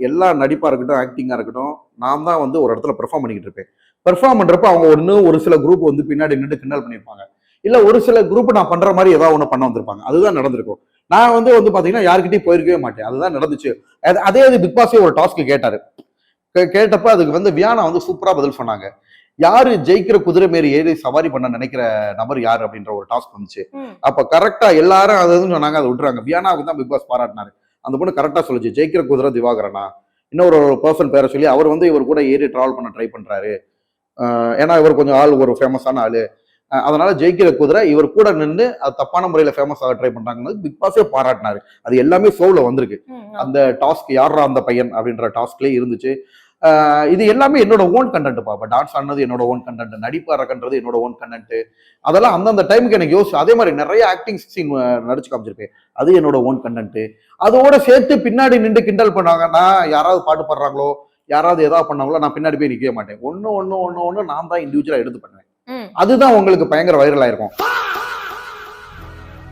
எல்லா நடிப்பா இருக்கட்டும், ஆக்டிங்கா இருக்கட்டும், நான் தான் வந்து ஒரு இடத்துல பெர்ஃபார்ம் பண்ணிக்கிட்டு இருப்பேன். பெர்ஃபார்ம் பண்றப்ப அவங்க ஒரு சில குரூப் வந்து பின்னாடி நின்று கிண்டல் பண்ணியிருப்பாங்க. இல்ல ஒரு சில குரூப் நான் பண்ற மாதிரி ஏதாவது ஒண்ணு பண்ண வந்திருப்பாங்க. அதுதான் நடந்திருக்கும். நான் வந்து பாத்தீங்கன்னா யாருக்கிட்டையும் போயிருக்கவே மாட்டேன். அதுதான் நடந்துச்சு. அதே பிக் பாஸே ஒரு டாஸ்க் கேட்டாரு. கேட்டப்ப அதுக்கு வந்து வியானா வந்து சூப்பரா பதில் சொன்னாங்க. யாரு ஜெயிக்கிற குதிரை மாரி ஏறி சவாரி பண்ண நினைக்கிற நபர் யாரு அப்படின்ற ஒரு டாஸ்க் வந்துச்சு. அப்ப கரெக்டா எல்லாரும் அது சொன்னாங்க, அதை விட்டுறாங்க. வியானாவுக்கு தான் பிக் பாஸ் பாராட்டினாரு. அந்த பொண்ணு கரெக்டா சொல்லுச்சு, ஜெயிக்கிற குதிரை திவாகரனா. இன்னொரு பர்சன் பேரை சொல்லி அவர் வந்து இவர் கூட ஏறி டிராவல் பண்ண ட்ரை பண்றாரு. ஏன்னா இவர் கொஞ்சம் ஒரு ஃபேமஸான ஆளு. அதனால ஜெயிக்கிற குதிரை இவர் கூட நின்று அது தப்பான முறையில ஃபேமஸ் ஆக ட்ரை பண்றாங்கன்னு பிக் பாஸே பாராட்டினாரு. அது எல்லாமே ஷோல வந்திருக்கு. அந்த டாஸ்க் யாரா அந்த பையன் அப்படின்ற டாஸ்க்லயே இருந்துச்சு. இது எல்லாமே என்னோட ஓன் கண்டென்ட்ப்பா. இப்போ டான்ஸ் ஆடினது என்னோட ஓன் கண்டென்ட், நடிப்பு அரக்கன்றது என்னோட ஓன் கண்டென்ட். அதெல்லாம் அந்தந்த டைமுக்கு எனக்கு யோசிச்சு அதே மாதிரி நிறைய ஆக்டிங் சீன் நடிச்சு காமிச்சிருப்பேன். அது என்னோட ஓன் கண்டென்ட். அதோட சேர்த்து பின்னாடி நின்று கிண்டல் பண்ணாங்கன்னா யாராவது பாட்டு பாடுறாங்களோ யாராவது ஏதாவது பண்ணாங்களோ நான் பின்னாடி போய் நிற்க மாட்டேன். ஒன்னு நான் தான் இண்டிவிஜுவலா எடுத்து பண்ணுவேன். அதுதான் உங்களுக்கு பயங்கர வைரல் ஆயிருக்கும்.